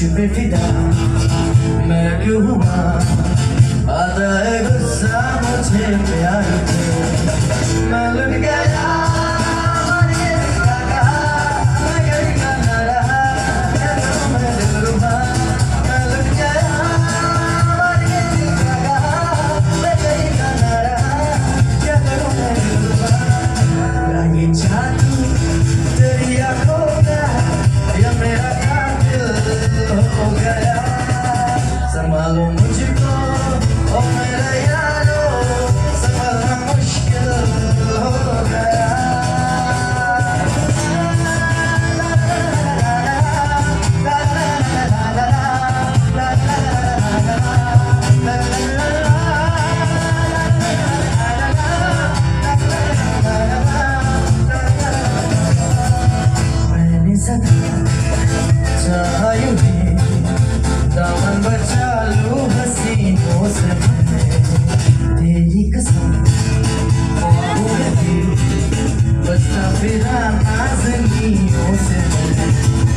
पे फिदा मैं क्यों हुआ आता है गुस्सा मुझे प्यार पे मैं लुट गया संभालो मुझको ओ मेरे यारो संभालना मुश्किल हो गया मैंने सदा चाहा यूं ही दामन बचा लूं हसीनों से तेरी कसम बचता फिरा नाज़नीयों से